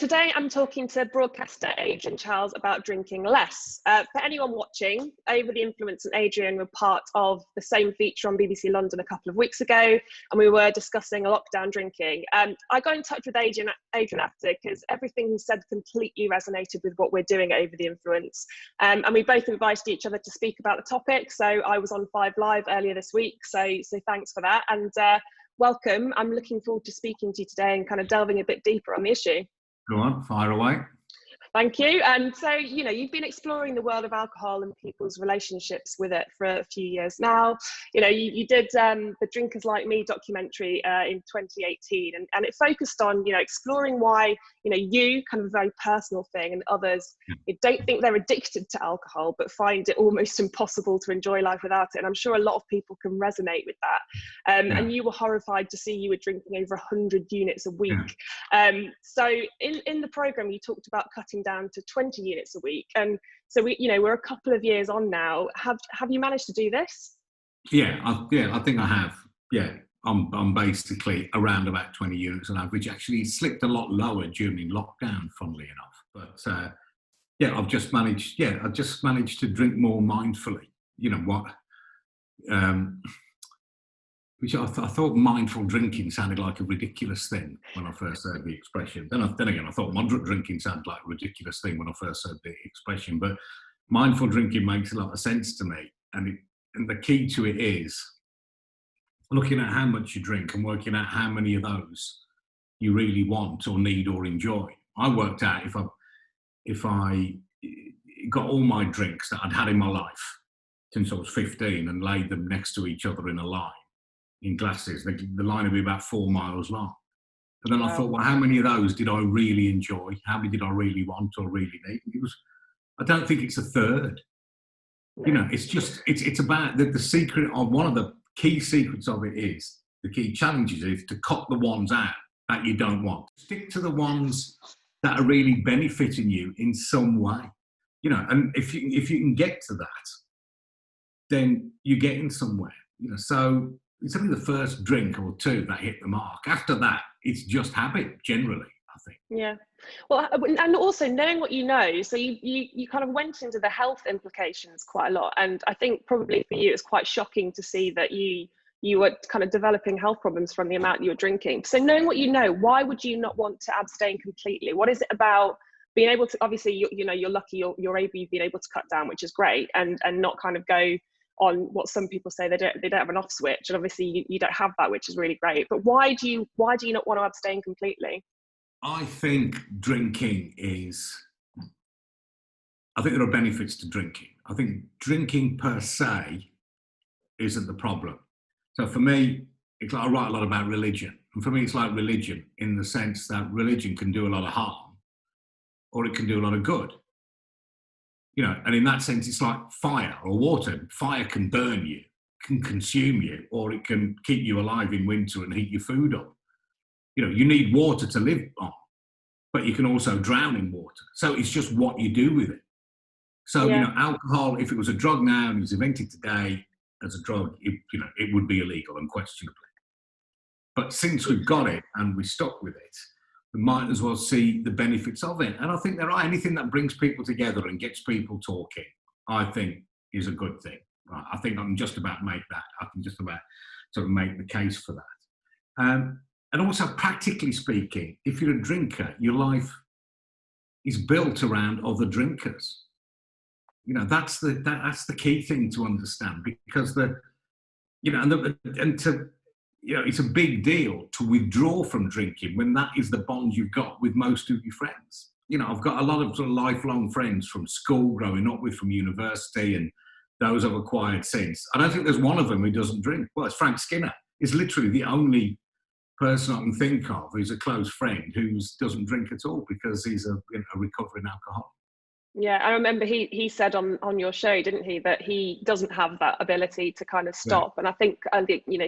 today I'm talking to broadcaster Adrian Charles about drinking less. For anyone watching, Over the Influence and Adrian were part of the same feature on BBC London a couple of weeks ago, and we were discussing lockdown drinking. I got in touch with Adrian after because everything he said completely resonated with what we're doing at Over the Influence. And we both invited each other to speak about the topic. So I was on 5 Live earlier this week. So thanks for that. And welcome. I'm looking forward to speaking to you today and kind of delving a bit deeper on the issue. Go on, fire away. Thank you. And so, you've been exploring the world of alcohol and people's relationships with it for a few years now. You did the Drinkers Like Me documentary in 2018, and it focused on, exploring why, you, kind of a very personal thing, and others don't think they're addicted to alcohol, but find it almost impossible to enjoy life without it. And I'm sure a lot of people can resonate with that. And you were horrified to see you were drinking over 100 units a week. So in the programme, you talked about cutting down to 20 units a week, and so we're a couple of years on now. Have you managed to do this? I think I have. I'm basically around about 20 units on average. Actually, it slipped a lot lower during lockdown, funnily enough, but I've just managed to drink more mindfully. Which I thought mindful drinking sounded like a ridiculous thing when I first heard the expression. Then again, I thought moderate drinking sounded like a ridiculous thing when I first heard the expression. But mindful drinking makes a lot of sense to me. And the key to it is looking at how much you drink and working out how many of those you really want or need or enjoy. I worked out if I got all my drinks that I'd had in my life since I was 15 and laid them next to each other in a line, in glasses, the line would be about 4 miles long. And then I thought, well, how many of those did I really enjoy? How many did I really want or really need? I don't think it's a third. It's about the secret of one of the key secrets of it is, the key challenges is to cut the ones out that you don't want. Stick to the ones that are really benefiting you in some way. And if you can get to that, then you're getting somewhere. So it's only the first drink or two that hit the mark. After that, it's just habit, generally, I think. Yeah. Well, and also knowing what you know, so you kind of went into the health implications quite a lot. And I think probably for you, it's quite shocking to see that you were kind of developing health problems from the amount you were drinking. So knowing what you know, why would you not want to abstain completely? What is it about being able to, obviously, you're lucky you've been able to cut down, which is great, and not kind of go on what some people say they don't have an off switch, and obviously you don't have that, which is really great. But why do you not want to abstain completely? I think there are benefits to drinking. I think drinking per se isn't the problem. So for me, it's like I write a lot about religion, and for me it's like religion in the sense that religion can do a lot of harm or it can do a lot of good. And in that sense, it's like fire or water. Fire can burn you, can consume you, or it can keep you alive in winter and heat your food up. You need water to live on, but you can also drown in water. So it's just what you do with it. So, alcohol, if it was a drug now and it was invented today as a drug, it would be illegal, unquestionably. But since we've got it and we're stuck with it, we might as well see the benefits of it. And I think anything that brings people together and gets people talking, I think is a good thing. Right? I think I can just about make that. I can just about sort of make the case for that. And also, practically speaking, if you're a drinker, your life is built around other drinkers. That's the key thing to understand, because it's a big deal to withdraw from drinking when that is the bond you've got with most of your friends. I've got a lot of sort of lifelong friends from school, growing up with, from university, and those I've acquired since. I don't think there's one of them who doesn't drink. Well, it's Frank Skinner. He's literally the only person I can think of who's a close friend who doesn't drink at all, because he's a recovering alcoholic. Yeah, I remember he said on your show, didn't he, that he doesn't have that ability to kind of stop. And I think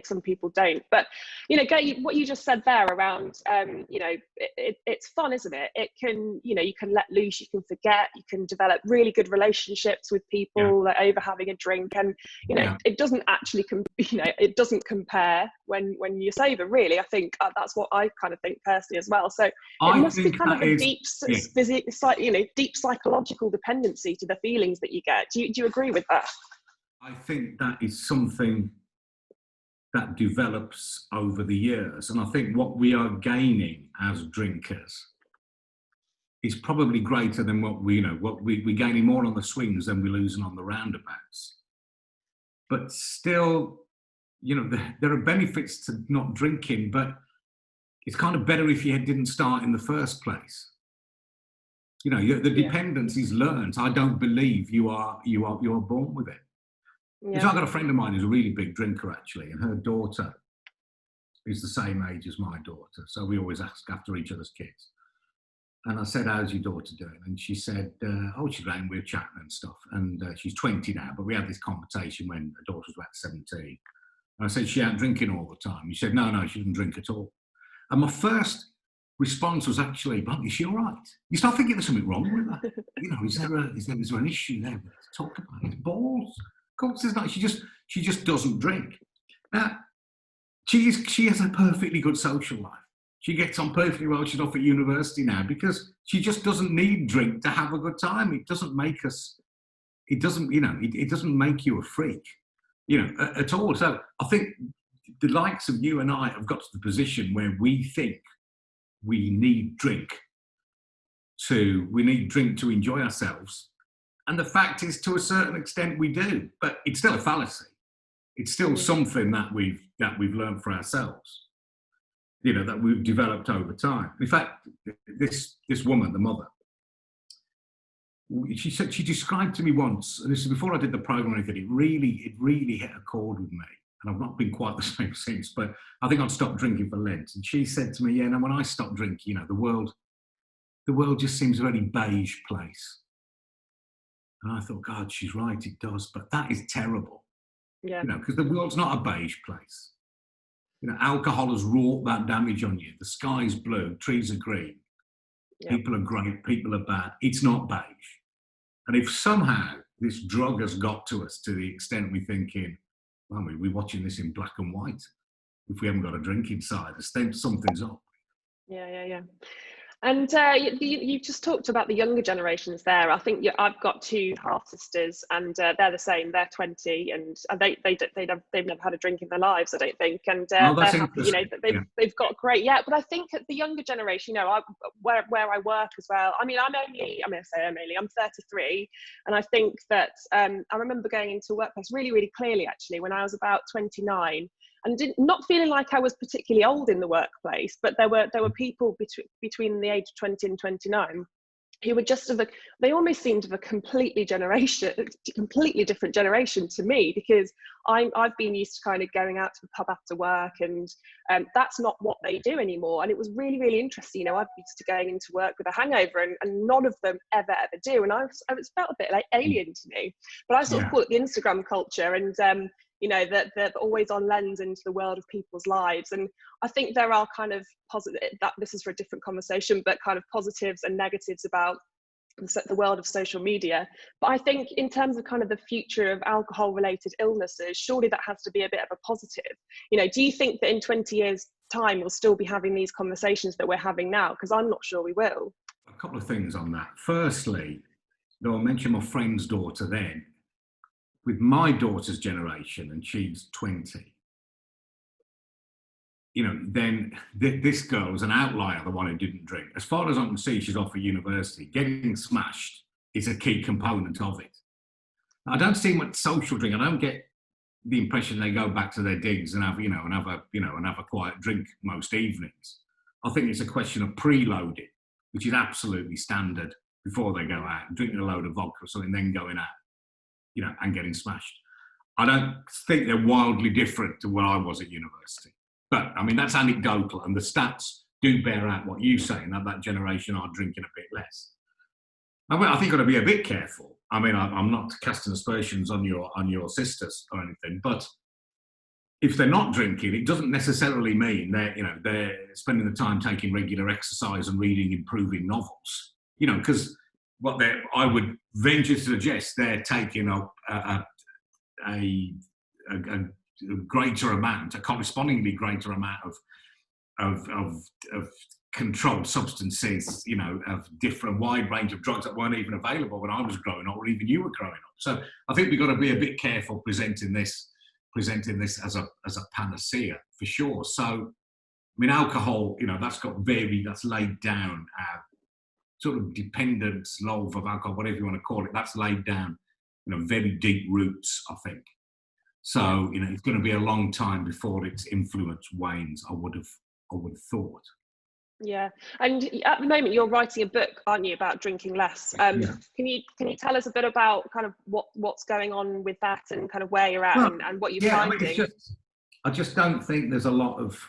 some people don't. But what you just said there around it's fun, isn't it? It can you can let loose, you can forget, you can develop really good relationships with people over having a drink, and it doesn't actually it doesn't compare when you're sober, really. I think that's what I kind of think personally as well. So it I must be think kind of that a is, deep yeah, deep psychological dependency to the feelings that you get. Do you agree with that? I think that is something that develops over the years. And I think what we are gaining as drinkers is probably greater than what we're gaining more on the swings than we're losing on the roundabouts. But still, there are benefits to not drinking, but it's kind of better if you didn't start in the first place. The dependence is learned. I don't believe you are born with it. Because I've got a friend of mine who's a really big drinker, actually, and her daughter is the same age as my daughter. So we always ask after each other's kids. And I said, how's your daughter doing? And she said, oh, she's great, and we were chatting and stuff. And she's 20 now, but we had this conversation when her daughter was about 17. And I said, she out drinking all the time? He said, no, she doesn't drink at all. And my first response was actually, but is she all right? You start thinking there's something wrong with her. Is there an issue there? Let's talk about it. Balls. Of course, there's not. She just doesn't drink. Now, she has a perfectly good social life. She gets on perfectly well. She's off at university now because she just doesn't need drink to have a good time. It doesn't make us. It doesn't. It doesn't make you a freak. At all. So I think the likes of you and I have got to the position where we think we need drink to enjoy ourselves. And the fact is, to a certain extent, we do, but it's still a fallacy. It's still something that we've learned for ourselves, that we've developed over time. In fact, this woman, the mother, she described to me once, and this is before I did the program or anything, it really hit a chord with me. And I've not been quite the same since, but I think I'd stopped drinking for Lent. And she said to me, yeah, now when I stopped drinking, the world just seems a very beige place. And I thought, God, she's right, it does. But that is terrible. Yeah. Because the world's not a beige place. Alcohol has wrought that damage on you. The sky's blue, trees are green. Yeah. People are great, people are bad. It's not beige. And if somehow this drug has got to us to the extent we're thinking, well, we're watching this in black and white. If we haven't got a drink inside us, then something's up. Yeah. And you just talked about the younger generations there. I think I've got two half sisters, and they're the same. They're 20, and they've never had a drink in their lives, I don't think. And they're happy. They've got great. Yeah, but I think the younger generation, where I work as well. I mean, I'm 33, and I think that I remember going into a workplace really, really clearly actually when I was about 29. And not feeling like I was particularly old in the workplace, but there were people between the age of 20 and 29 who were just they almost seemed of a completely different generation to me, because I've been used to kind of going out to the pub after work, and that's not what they do anymore. And it was really, really interesting. I've been used to going into work with a hangover, and none of them ever do. And I felt a bit like alien to me, but I sort of call it the Instagram culture, and the always on lens into the world of people's lives. And I think there are kind of positive, that this is for a different conversation, but kind of positives and negatives about the world of social media. But I think in terms of kind of the future of alcohol related illnesses, surely that has to be a bit of a positive. Do you think that in 20 years time we'll still be having these conversations that we're having now? Because I'm not sure we will. A couple of things on that. Firstly, though I mentioned my friend's daughter then, with my daughter's generation, and she's 20, then this girl was an outlier, the one who didn't drink. As far as I can see, she's off at university. Getting smashed is a key component of it. I don't see much social drink. I don't get the impression they go back to their digs and have a quiet drink most evenings. I think it's a question of preloading, which is absolutely standard before they go out, drinking a load of vodka or something, then going out. And getting smashed. I don't think they're wildly different to where I was at university. But, I mean, that's anecdotal, and the stats do bear out what you say, and that generation are drinking a bit less. I think you've got to be a bit careful. I mean, I'm not casting aspersions on your sisters or anything, but if they're not drinking, it doesn't necessarily mean they're spending the time taking regular exercise and reading improving novels. Because I would venture to suggest they're taking up a greater amount, a correspondingly greater amount of controlled substances, you know, of different wide range of drugs that weren't even available when I was growing up, or even you were growing up. So I think we've got to be a bit careful presenting this as a panacea for sure. So I mean, alcohol, you know, that's laid down sort of dependence, love of alcohol, whatever you want to call it. That's laid down, you know, very deep roots, I think. So, you know, it's going to be a long time before its influence wanes, I would have thought. Yeah, and at the moment you're writing a book, aren't you, about drinking less? Can you tell us a bit about kind of what's going on with that and kind of where you're at and what you're finding? I mean, I just don't think there's a lot of.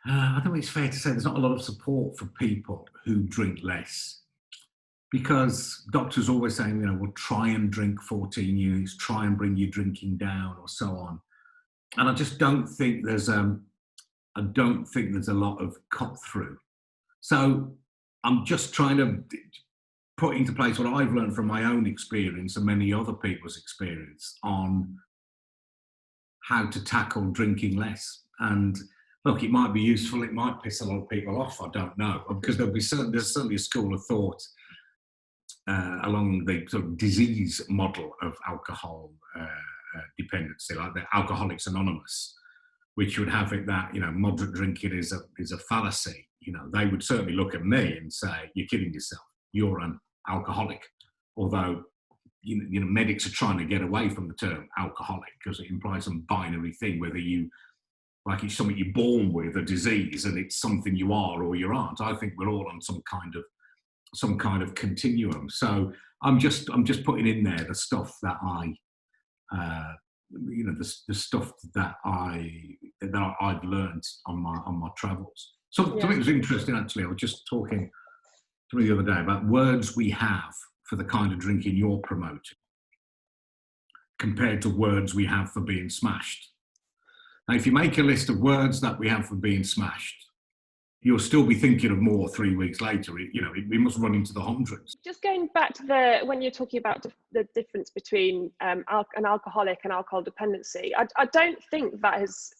I don't think it's fair to say there's not a lot of support for people who drink less, because doctors are always saying, you know, well, try and drink 14 units, try and bring your drinking down, or so on. And I just don't think there's a lot of cut through. So I'm just trying to put into place what I've learned from my own experience and many other people's experience on how to tackle drinking less. And look, it might be useful, it might piss a lot of people off, I don't know, because there's certainly a school of thought along the sort of disease model of alcohol dependency, like the Alcoholics Anonymous, which would have it that, you know, moderate drinking is a fallacy. You know, they would certainly look at me and say, you're kidding yourself, you're an alcoholic. Although, you know, medics are trying to get away from the term alcoholic because it implies some binary thing, whether like it's something you're born with, a disease, and it's something you are or you aren't. I think we're all on some kind of continuum. So I'm just putting in there the stuff that you know, the stuff that I've learned on my travels. Something that was interesting, actually. I was just talking to me the other day about words we have for the kind of drinking you're promoting compared to words we have for being smashed. Now, if you make a list of words that we have for being smashed, you'll still be thinking of more 3 weeks later. We must run into the hundreds. Just going back to when you're talking about the difference between an alcoholic and alcohol dependency, I don't think that it's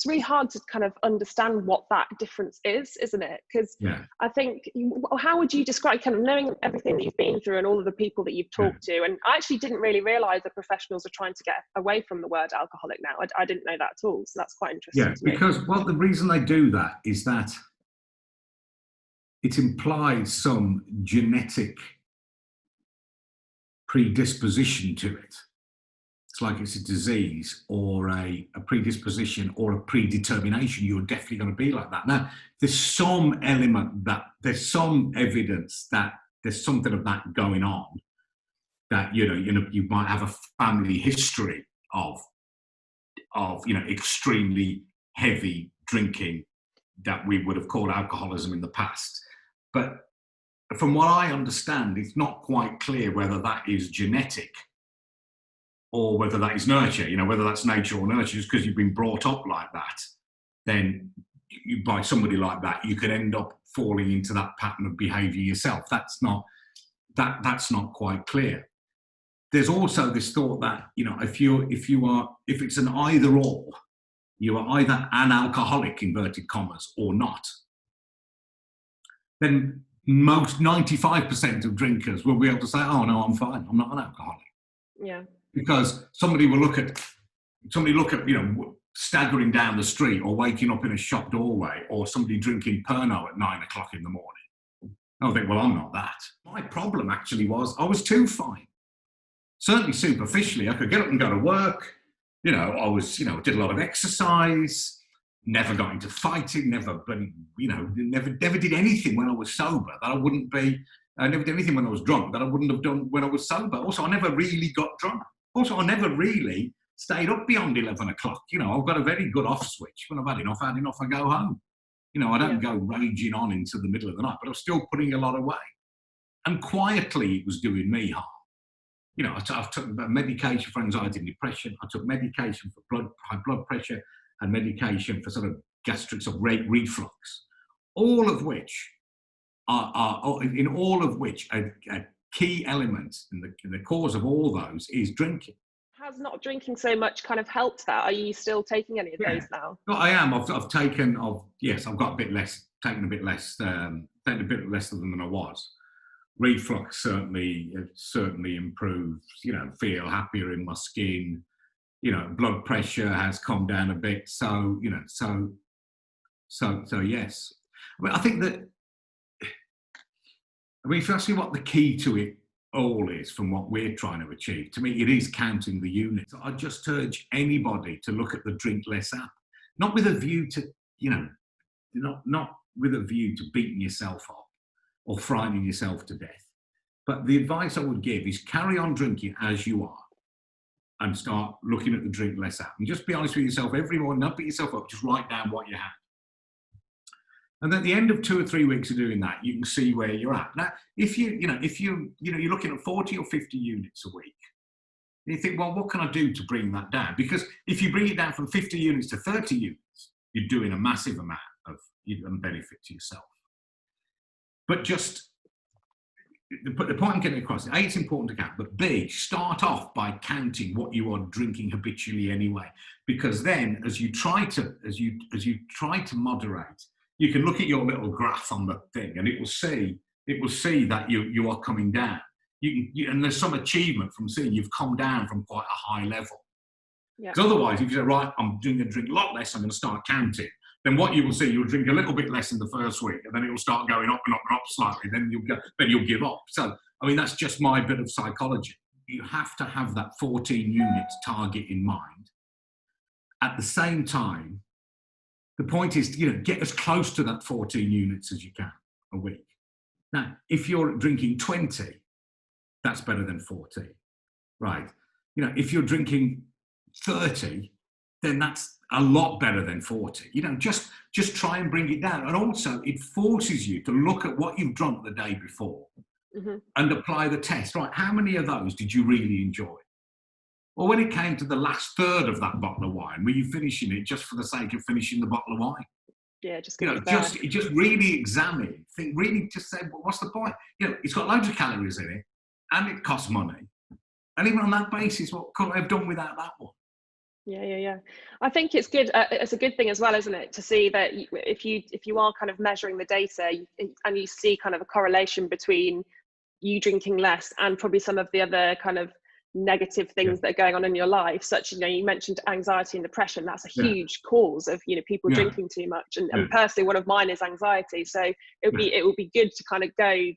really hard to kind of understand what that difference is, isn't it? Because I think, how would you describe, kind of knowing everything that you've been through and all of the people that you've talked to, and I actually didn't really realise that professionals are trying to get away from the word alcoholic now. I didn't know that at all, so that's quite interesting to me. Because, well, the reason they do that is that it implies some genetic predisposition to it. It's like it's a disease or a predisposition or a predetermination. You're definitely going to be like that. Now, there's some evidence that there's something of that going on, that, you might have a family history of extremely heavy drinking that we would have called alcoholism in the past. But from what I understand, it's not quite clear whether that is genetic or whether that is nurture, whether that's nature or nurture. Just because you've been brought up like that, then by somebody like that, you could end up falling into that pattern of behaviour yourself. That's not quite clear. There's also this thought that, if it's an either or, you are either an alcoholic, inverted commas, or not, then most 95% of drinkers will be able to say, oh no, I'm fine, I'm not an alcoholic. Yeah. Because somebody look at, staggering down the street or waking up in a shop doorway, or somebody drinking Pernod at 9 o'clock in the morning. I'll think, well, I'm not that. My problem actually was I was too fine. Certainly superficially, I could get up and go to work. I was, did a lot of exercise, never got into fighting, never did anything when I was sober that I wouldn't be. I never did anything when I was drunk that I wouldn't have done when I was sober. Also, I never really got drunk. Also, I never really stayed up beyond 11 o'clock. I've got a very good off switch. When I've had enough, I go home. I don't go raging on into the middle of the night, but I was still putting a lot away. And quietly, it was doing me harm. I took medication for anxiety and depression. I took medication for high blood pressure and medication for sort of gastric reflux. All of which a key element in the cause of all those is drinking. has not drinking so much kind of helped that? Are you still taking any of those now? No, I am. I've taken. Yes, I've got a bit less. Taken a bit less. Taken a bit less of them than I was. Reflux certainly improves. Feel happier in my skin. Blood pressure has come down a bit. So so yes. I think that. If you ask me what the key to it all is from what we're trying to achieve, to me, it is counting the units. I just urge anybody to look at the Drink Less app, not with a view to, not with a view to beating yourself up or frightening yourself to death. But the advice I would give is carry on drinking as you are and start looking at the Drink Less app. And just be honest with yourself every morning, not beat yourself up, just write down what you had. And at the end of 2 or 3 weeks of doing that, you can see where you're at. Now, if you're looking at 40 or 50 units a week, and you think, well, what can I do to bring that down? Because if you bring it down from 50 units to 30 units, you're doing a massive amount of benefit to yourself. But the point I'm getting across, A, it's important to count, but B, start off by counting what you are drinking habitually anyway. Because then, as you try to moderate, you can look at your little graph on the thing, and it will see that you are coming down. And there's some achievement from seeing you've come down from quite a high level. Yeah. Because otherwise, if you say, right, I'm going to drink a lot less, I'm going to start counting, then what you will see, you'll drink a little bit less in the first week, and then it will start going up and up and up slightly, then you'll give up. So, that's just my bit of psychology. You have to have that 14 units target in mind. At the same time, the point is, get as close to that 14 units as you can a week. Now, if you're drinking 20, that's better than 14, right? If you're drinking 30, then that's a lot better than 40. Just try and bring it down. And also, it forces you to look at what you've drunk the day before and apply the test. Right, how many of those did you really enjoy? Or when it came to the last third of that bottle of wine, were you finishing it just for the sake of finishing the bottle of wine? Yeah, just really examine. Think really, just say, well, what's the point? It's got loads of calories in it, and it costs money. And even on that basis, what could I have done without that one? Yeah. I think it's good. It's a good thing as well, isn't it, to see that if you are kind of measuring the data and you see kind of a correlation between you drinking less and probably some of the other kind of negative things that are going on in your life, such you mentioned anxiety and depression. That's a huge cause of people drinking too much, and personally one of mine is anxiety. So it will be good to kind of go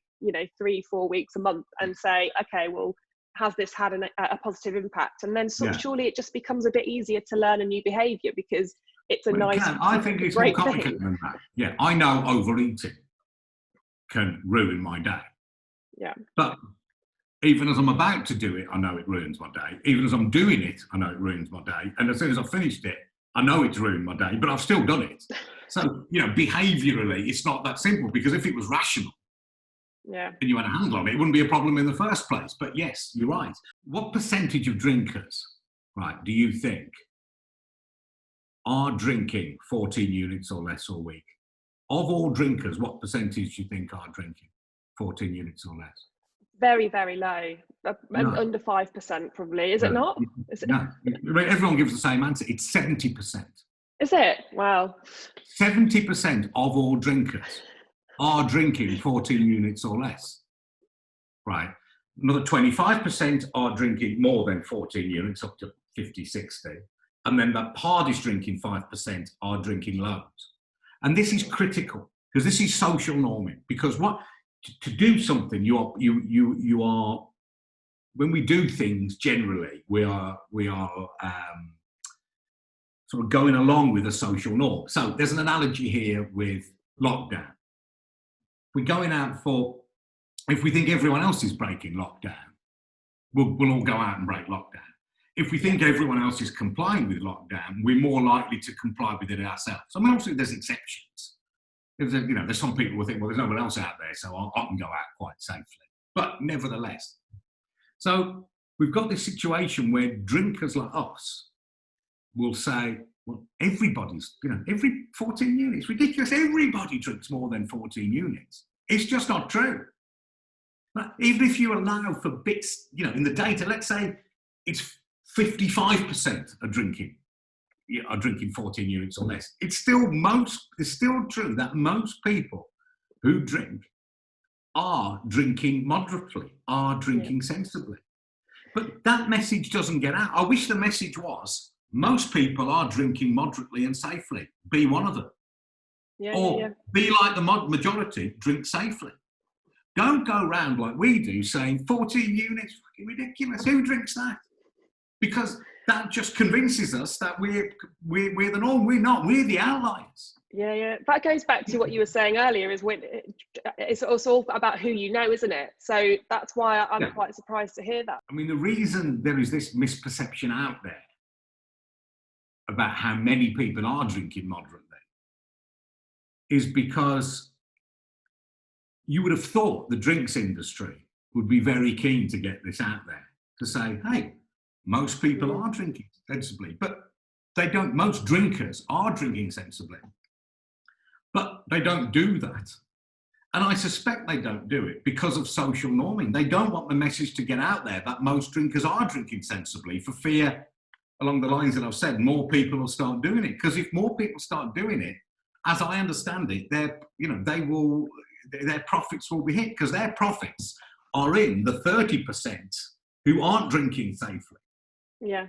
3-4 weeks a month and say, okay, well, has this had a positive impact? And then surely it just becomes a bit easier to learn a new behavior, because it's I think it's more complicated than that. Yeah, I know overeating can ruin my day. Yeah, but even as I'm about to do it, I know it ruins my day. Even as I'm doing it, I know it ruins my day. And as soon as I've finished it, I know it's ruined my day, but I've still done it. So, behaviourally, it's not that simple, because if it was rational, and you had a handle on it, it wouldn't be a problem in the first place. But yes, you're right. What percentage of drinkers, right, do you think are drinking 14 units or less a week? Of all drinkers, what percentage do you think are drinking 14 units or less? Very, very low. Under 5% probably. Is it not? No. Everyone gives the same answer. It's 70%. Is it? Wow. 70% of all drinkers are drinking 14 units or less. Right. Another 25% are drinking more than 14 units, up to 50, 60. And then the hardest drinking 5% are drinking loads. And this is critical, because this is social norming. Because to do something, you are when we do things, generally we are sort of going along with a social norm. So there's an analogy here with lockdown. We're going out if we think everyone else is breaking lockdown, we'll all go out and break lockdown. If we think everyone else is complying with lockdown, we're more likely to comply with it ourselves. I mean, obviously there's exceptions. There's some people who think, well, there's no one else out there, so I can go out quite safely. But nevertheless, so we've got this situation where drinkers like us will say, well, everybody's, every 14 units, ridiculous. Everybody drinks more than 14 units. It's just not true. But even if you allow for bits, in the data, let's say it's 55% are drinking 14 units or less. It's still true that most people who drink are drinking moderately, are drinking sensibly. But that message doesn't get out. I wish the message was, most people are drinking moderately and safely. Be one of them. Be like the majority, drink safely. Don't go around like we do saying 14 units, fucking ridiculous. Who drinks that? Because that just convinces us that we're the norm. We're not. We're the outliers. Yeah. That goes back to what you were saying earlier, is when it's all about who you know, isn't it? So that's why I'm quite surprised to hear that. I mean, the reason there is this misperception out there about how many people are drinking moderately is because you would have thought the drinks industry would be very keen to get this out there, to say, hey, most people are drinking sensibly, but they don't. Most drinkers are drinking sensibly, but they don't do that. And I suspect they don't do it because of social norming. They don't want the message to get out there that most drinkers are drinking sensibly, for fear, along the lines that I've said, more people will start doing it. Because if more people start doing it, as I understand it, their profits will be hit, because their profits are in the 30% who aren't drinking safely. Yeah.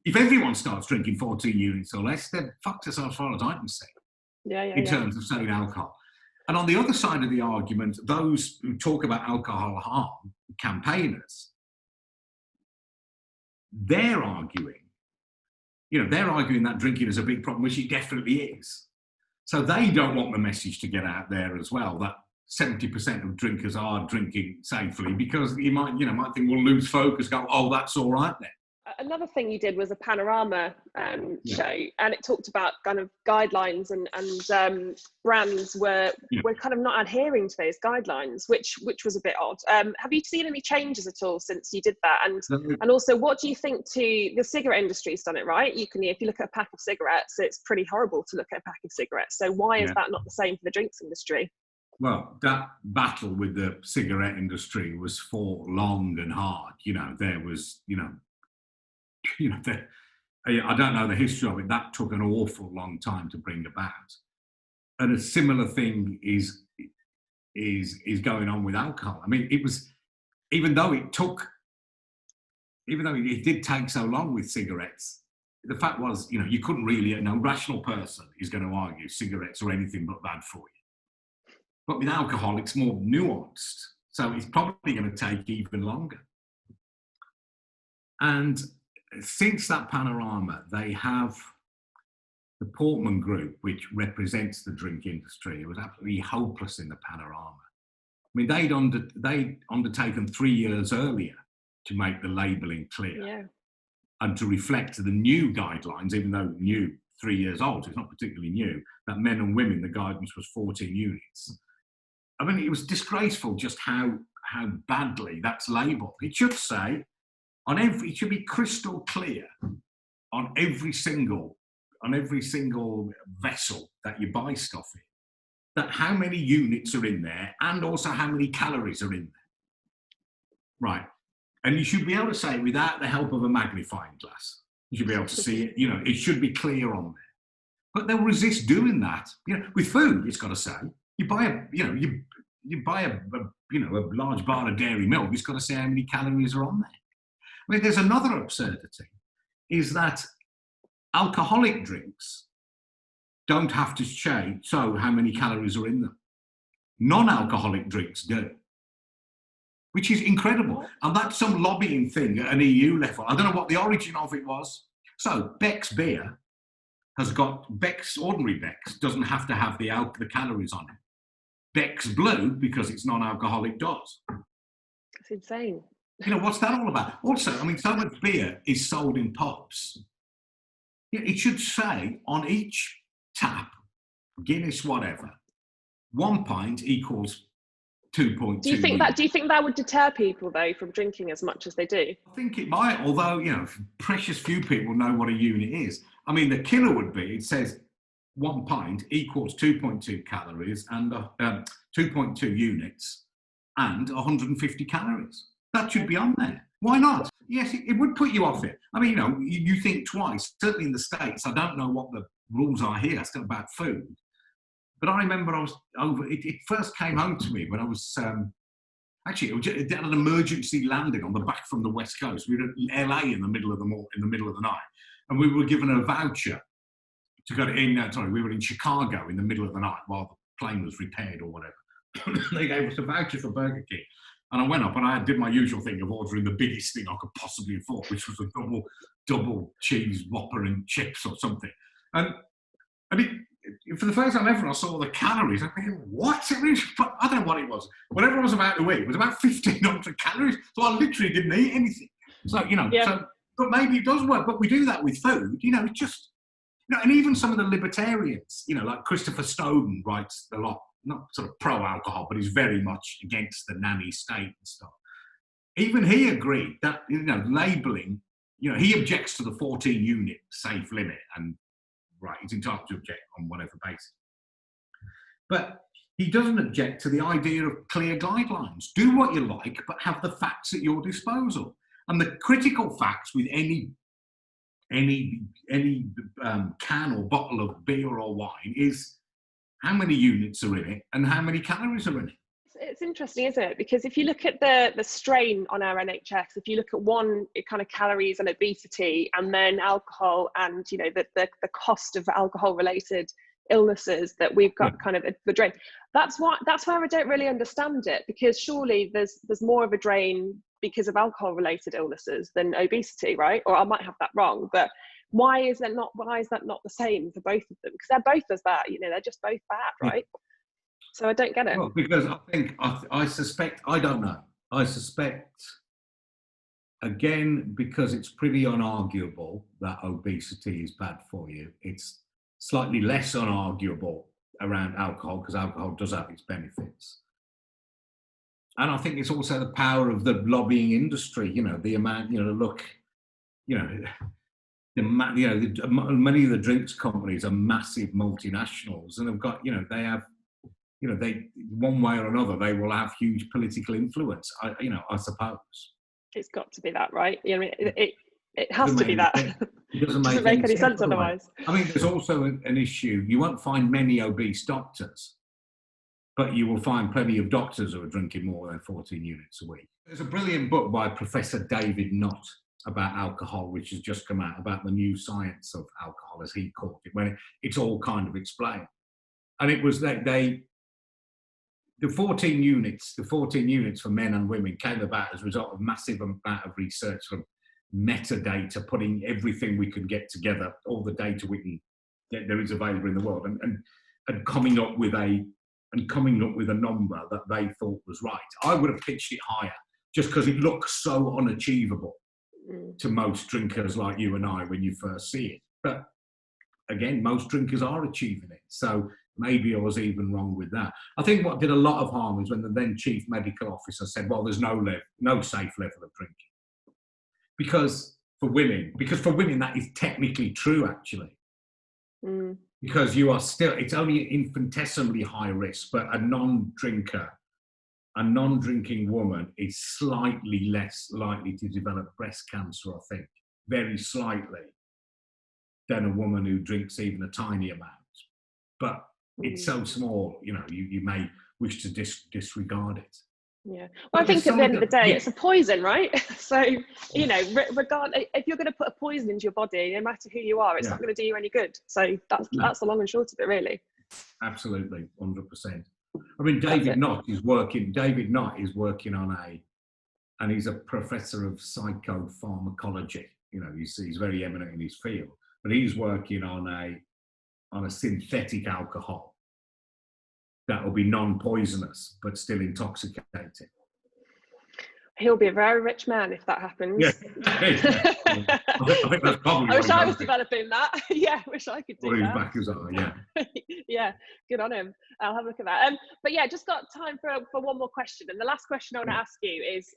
If everyone starts drinking 14 units or less, they've fucked us as far as I can see. In terms of selling alcohol. And on the other side of the argument, those who talk about alcohol harm, campaigners, they're arguing that drinking is a big problem, which it definitely is. So they don't want the message to get out there as well, that 70% of drinkers are drinking safely, because you might think we'll lose focus, go, oh, that's all right then. Another thing you did was a panorama show, and it talked about kind of guidelines and brands were kind of not adhering to those guidelines, which was a bit odd. Have you seen any changes at all since you did that? And also, what do you think to the cigarette industry's done it right? If you look at a pack of cigarettes, it's pretty horrible to look at a pack of cigarettes. So why is that not the same for the drinks industry? Well, that battle with the cigarette industry was fought long and hard. There was, I don't know the history of it. That took an awful long time to bring about. And a similar thing is going on with alcohol. I mean, it was, even though it did take so long with cigarettes, the fact was, you couldn't really, no rational person is going to argue cigarettes are anything but bad for you. But with alcohol, it's more nuanced. So it's probably going to take even longer. And since that panorama, they have the Portman Group, which represents the drink industry. It was absolutely hopeless in the panorama. I mean, they'd undertaken 3 years earlier to make the labelling clear and to reflect the new guidelines, even though new, 3 years old, so it's not particularly new, that men and women, the guidance was 14 units. I mean, it was disgraceful just how badly that's labelled. It should say, it should be crystal clear on every single vessel that you buy stuff in, that how many units are in there and also how many calories are in there. Right. And you should be able to say it without the help of a magnifying glass. You should be able to see it, it should be clear on there. But they'll resist doing that. With food, it's got to say, you buy a large bar of dairy milk, it's got to say how many calories are on there. I mean, there's another absurdity, is that alcoholic drinks don't have to show how many calories are in them. Non-alcoholic drinks do, which is incredible. And that's some lobbying thing at an EU level. I don't know what the origin of it was. So Beck's beer ordinary Beck's doesn't have to have the calories on it. Beck's Blue, because it's non-alcoholic, does. It's insane. What's that all about? Also, I mean, so much beer is sold in pubs. It should say on each tap, Guinness, whatever, 1 pint equals 2.2. Do you think that would deter people though from drinking as much as they do? I think it might, although precious few people know what a unit is. I mean, the killer would be, it says 1 pint equals 2.2 calories and 2.2 units and 150 calories. That should be on there. Why not? Yes, it would put you off it. I mean, you think twice. Certainly in the States, I don't know what the rules are here still about food. But I remember I was over. It first came home to me when I was actually it had an emergency landing on the back from the West Coast. We were in LA in the middle of the night, and we were given a voucher to go in. Sorry, we were in Chicago in the middle of the night while the plane was repaired or whatever. They gave us a voucher for Burger King. And I went up and I did my usual thing of ordering the biggest thing I could possibly afford, which was a double cheese Whopper and chips or something. And for the first time ever, I saw the calories. I'm thinking, what? I don't know what it was. Whatever I was about to eat, it was about 1,500 calories. So I literally didn't eat anything. So, but maybe it does work. But we do that with food. It's just, and even some of the libertarians, like Christopher Snowdon writes a lot, not sort of pro-alcohol, but he's very much against the nanny state and stuff. Even he agreed that, labelling, he objects to the 14-unit safe limit, and right, he's entitled to object on whatever basis. But he doesn't object to the idea of clear guidelines. Do what you like, but have the facts at your disposal. And the critical facts with any can or bottle of beer or wine is how many units are in it and how many calories are in it. It's interesting, isn't it? Because if you look at the strain on our NHS, if you look at one kind of calories and obesity, and then alcohol and the cost of alcohol related illnesses that we've got kind of the drain, that's where I don't really understand it, because surely there's more of a drain because of alcohol related illnesses than obesity, right? Or I might have that wrong, but why is that not the same for both of them? Because they're both as bad, they're just both bad, right? So I don't get it. Well, because I suspect, I don't know. I suspect, again, because it's pretty unarguable that obesity is bad for you, it's slightly less unarguable around alcohol, because alcohol does have its benefits. And I think it's also the power of the lobbying industry, the amount, many of the drinks companies are massive multinationals, and have got, they have, they, one way or another, they will have huge political influence. I suppose it's got to be that, right? It has to be that. It doesn't make any sense otherwise. I mean, there's also an issue. You won't find many obese doctors, but you will find plenty of doctors who are drinking more than 14 units a week. There's a brilliant book by Professor David Nutt about alcohol, which has just come out, about the new science of alcohol, as he called it, when it's all kind of explained. And it was that the 14 units for men and women came about as a result of massive amount of research from metadata, putting everything we can get together, all the data we can get there is available in the world, and coming up with a number that they thought was right. I would have pitched it higher, just because it looks so unachievable to most drinkers like you and I when you first see it. But again, most drinkers are achieving it. So maybe I was even wrong with that. I think what did a lot of harm is when the then chief medical officer said, well, there's no safe level of drinking. Because for women that is technically true, actually. Because you are still, it's only infinitesimally high risk, but a non-drinking woman is slightly less likely to develop breast cancer, I think, very slightly, than a woman who drinks even a tiny amount. But it's so small, you may wish to disregard it. Yeah. Well, I think at the end of the day, it's a poison, right? So, regardless, if you're going to put a poison into your body, no matter who you are, it's not going to do you any good. So that's the long and short of it, really. Absolutely, 100%. I mean, David Nutt is working on and he's a professor of psychopharmacology. He's very eminent in his field, but he's working on a synthetic alcohol that will be non-poisonous but still intoxicating. He'll be a very rich man if that happens. Yeah. I think that's probably. I wish I was developing that. Yeah, I wish I could do that. Backers are, yeah. Yeah, good on him. I'll have a look at that. But yeah, just got time for one more question. And the last question I want to ask you is,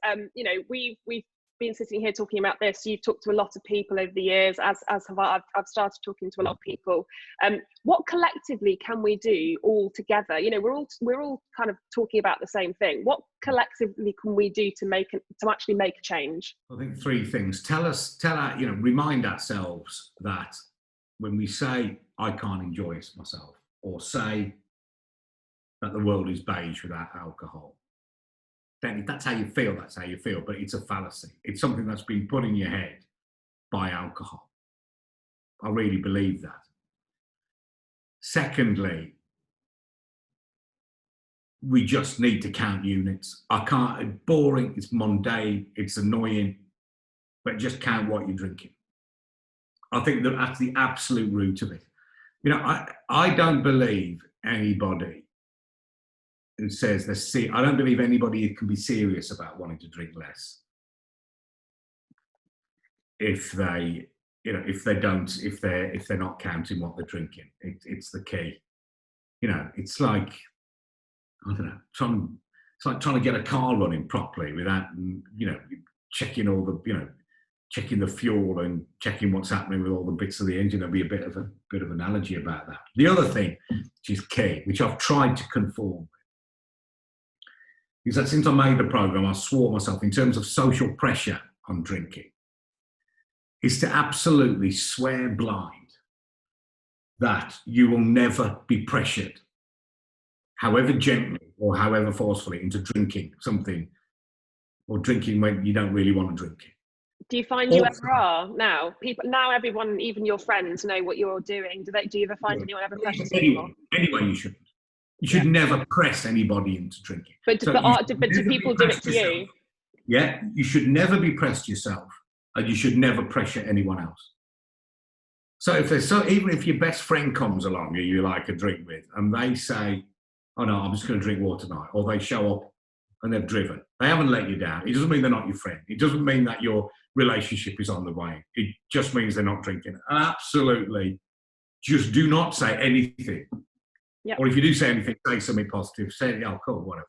we've been sitting here talking about this, you've talked to a lot of people over the years, as have I. I've started talking to a lot of people. What collectively can we do all together? You know, we're all kind of talking about the same thing. What collectively can we do to actually make a change? I think three things. Remind ourselves that when we say I can't enjoy it myself, or say that the world is beige without alcohol, then if that's how you feel, that's how you feel. But it's a fallacy. It's something that's been put in your head by alcohol. I really believe that. Secondly, we just need to count units. It's boring, it's mundane, it's annoying, but just count what you're drinking. I think that that's the absolute root of it. You know, I don't believe anybody who says I don't believe anybody can be serious about wanting to drink less if they're not counting what they're drinking. It's the key. You know, it's like, I don't know, it's like trying to get a car running properly without, you know, checking all the, you know, checking the fuel and checking what's happening with all the bits of the engine. There'll be a bit of analogy about that. The other thing, which is key, which I've tried to conform with, is that since I made the programme, I swore myself, in terms of social pressure on drinking, is to absolutely swear blind that you will never be pressured, however gently or however forcefully, into drinking something, or drinking when you don't really want to drink it. Do you find you ever are now? Everyone, even your friends, know what you're doing. Do you ever find anyone ever pressures you anymore? Anyway, you shouldn't. You should never press anybody into drinking. But do people do it to you? Yeah, you should never be pressed yourself, and you should never pressure anyone else. So even if your best friend comes along who you like a drink with, and they say, "Oh no, I'm just going to drink water tonight," or they show up and they've driven, they haven't let you down. It doesn't mean they're not your friend. It doesn't mean that your relationship is on the wane. It just means they're not drinking. Absolutely, just do not say anything. Yep. Or if you do say anything, say something positive. Say, "Oh, cool, whatever."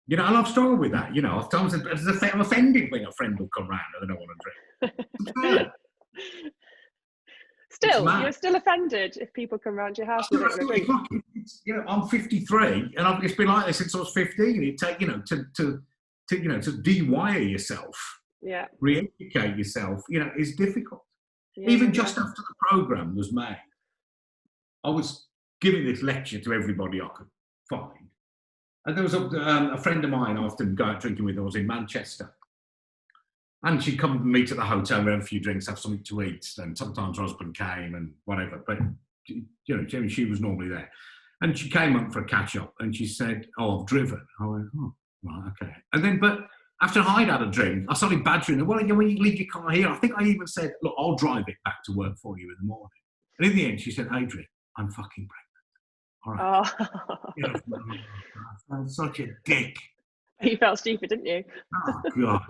You know, and I've struggled with that. You know, I'm offended when a friend will come round and they don't want to drink. Still, you're still offended if people come round your house and they don't want to drink. You know, I'm 53, and it's been like this since I was 15. You take, to de-wire yourself, re-educate yourself. You know, is difficult. Even just after the programme was made, I was giving this lecture to everybody I could find. And there was a friend of mine I often go out drinking with. I was in Manchester. And she'd come and meet at the hotel, we had a few drinks, have something to eat. And sometimes her husband came and whatever. But, you know, she was normally there. And she came up for a catch-up and she said, "Oh, I've driven." I went, "Oh, right, okay." And then, but after I'd had a drink, I started badgering her. "Well, when you leave your car here," I think I even said, "Look, I'll drive it back to work for you in the morning." And in the end, she said, "Adrian, I'm fucking pregnant." All right. Oh. You know, I'm such a dick. You felt stupid, didn't you? Oh, God.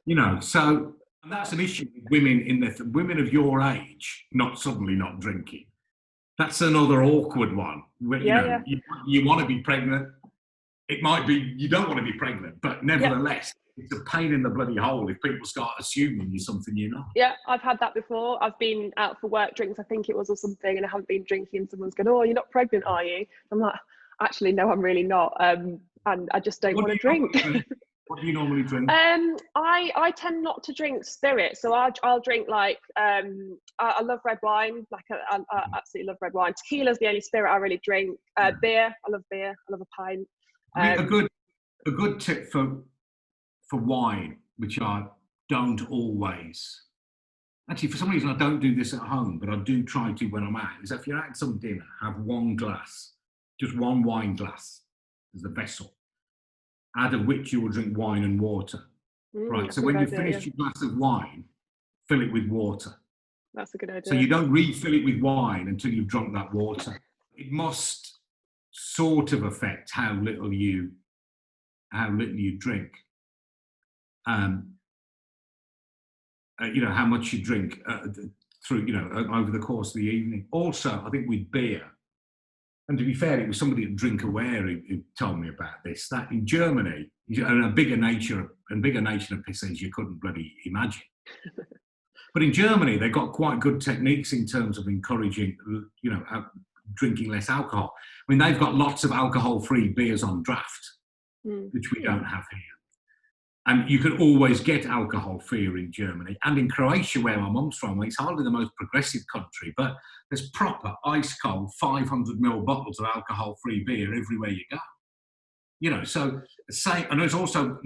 You know, so that's an issue with women of your age not suddenly not drinking. That's another awkward one. You want to be pregnant. It might be you don't want to be pregnant, but nevertheless, it's a pain in the bloody hole if people start assuming you're something you're not. Yeah, I've had that before. I've been out for work drinks, I think it was, or something, and I haven't been drinking. Someone's going, "Oh, you're not pregnant, are you?" I'm like, "Actually, no, I'm really not. And I just don't want to drink." What do you normally drink? I tend not to drink spirit, so I'll drink like I love red wine. Like I absolutely love red wine. Tequila's the only spirit I really drink. Beer, I love beer. I love a pint. A good tip for wine, which I don't always. Actually, for some reason, I don't do this at home, but I do try to when I'm out. Is that if you're at some dinner, have one glass, just one wine glass as the vessel, out of which you will drink wine and water. Right. So when you finish your glass of wine, fill it with water. That's a good idea. So you don't refill it with wine until you've drunk that water. It must sort of affect how little you drink. You know, how much you drink through, you know, over the course of the evening. Also, I think with beer, and to be fair, it was somebody at Drink Aware who told me about this, that in Germany, And a bigger nation of pissings you couldn't bloody imagine. But in Germany, they've got quite good techniques in terms of encouraging, drinking less alcohol. I mean, they've got lots of alcohol-free beers on draft, which we don't have here. And you can always get alcohol-free in Germany. And in Croatia, where my mum's from, it's hardly the most progressive country, but there's proper ice-cold 500ml bottles of alcohol-free beer everywhere you go. So and there's also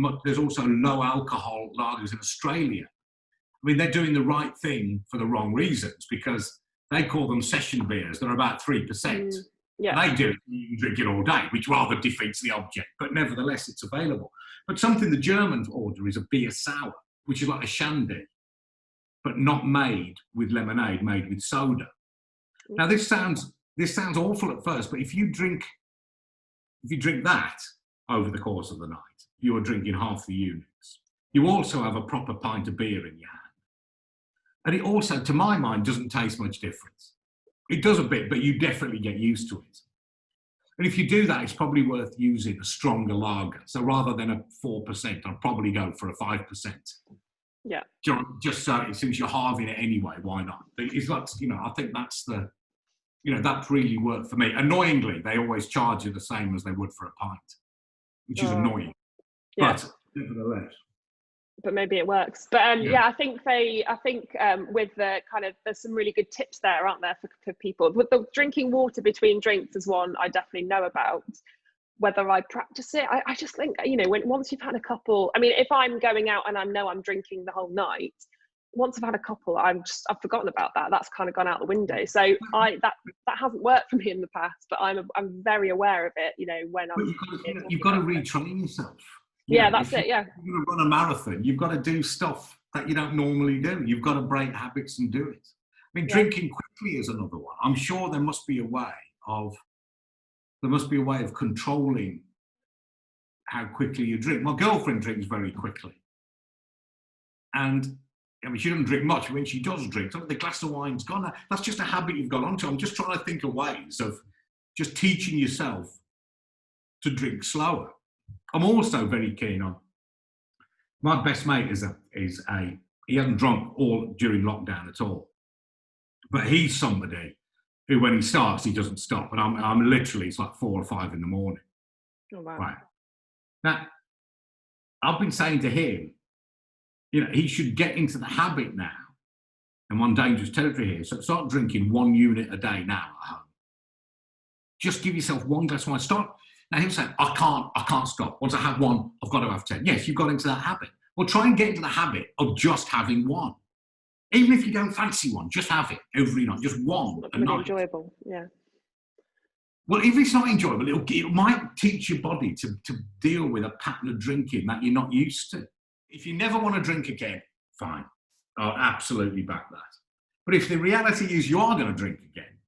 low alcohol lagers in Australia. I mean, they're doing the right thing for the wrong reasons, because they call them session beers. They're about 3%. Yeah. And they do it, you can drink it all day, which rather defeats the object, but nevertheless, it's available. But something the Germans order is a beer sour, which is like a shandy, but not made with lemonade, made with soda. Now, this sounds awful at first, but if you drink that over the course of the night, you are drinking half the units. You also have a proper pint of beer in your hand. And it also, to my mind, doesn't taste much difference. It does a bit, but you definitely get used to it. And if you do that, it's probably worth using a stronger lager. So rather than a 4%, I'll probably go for a 5%. Yeah. Just so, since you're halving it anyway, why not? It's like, I think that's that really worked for me. Annoyingly, they always charge you the same as they would for a pint, which is annoying. Yeah. But nevertheless. But maybe it works. But I think with the kind of, there's some really good tips there, aren't there, for people. With the drinking water between drinks is one I definitely know about. Whether I practice it, I just think, once you've had a couple, I mean, if I'm going out and I know I'm drinking the whole night, once I've had a couple, I've forgotten about that. That's kind of gone out the window. So that hasn't worked for me in the past, but I'm very aware of it, when I'm. You've got to retrain yourself. That's it. Yeah. If you're going to run a marathon, you've got to do stuff that you don't normally do. You've got to break habits and do it. I mean, drinking quickly is another one. I'm sure there must be a way of controlling how quickly you drink. My girlfriend drinks very quickly, and I mean, she doesn't drink much. When she does drink, the glass of wine's gone. That's just a habit you've got onto. I'm just trying to think of ways of just teaching yourself to drink slower. I'm also very keen on, my best mate he hasn't drunk all during lockdown at all, but he's somebody who, when he starts, he doesn't stop. And I'm literally, it's like 4 or 5 in the morning. Oh, wow. Right. Now, I've been saying to him, he should get into the habit now. I'm on dangerous territory here. So start drinking 1 unit a day now at home. Just give yourself 1 glass of wine. Now he'll say, I can't stop. Once I have 1, I've got to have 10. Yes, you've got into that habit. Well, try and get into the habit of just having 1. Even if you don't fancy one, just have it every night. Just 1 a night. Enjoyable, yeah. Well, if it's not enjoyable, it might teach your body to deal with a pattern of drinking that you're not used to. If you never want to drink again, fine. I'll absolutely back that. But if the reality is you are going to drink again,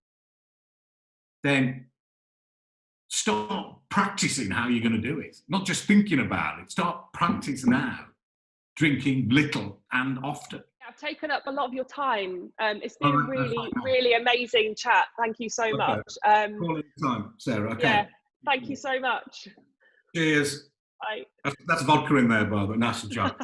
then start practicing how you're going to do it. Not just thinking about it. Start practicing now, drinking little and often. I've taken up a lot of your time. It's been a really amazing chat. Thank you so much. Call time, Sarah. Okay. Yeah, thank you so much. Cheers. Bye. That's vodka in there, by the way. Nice job.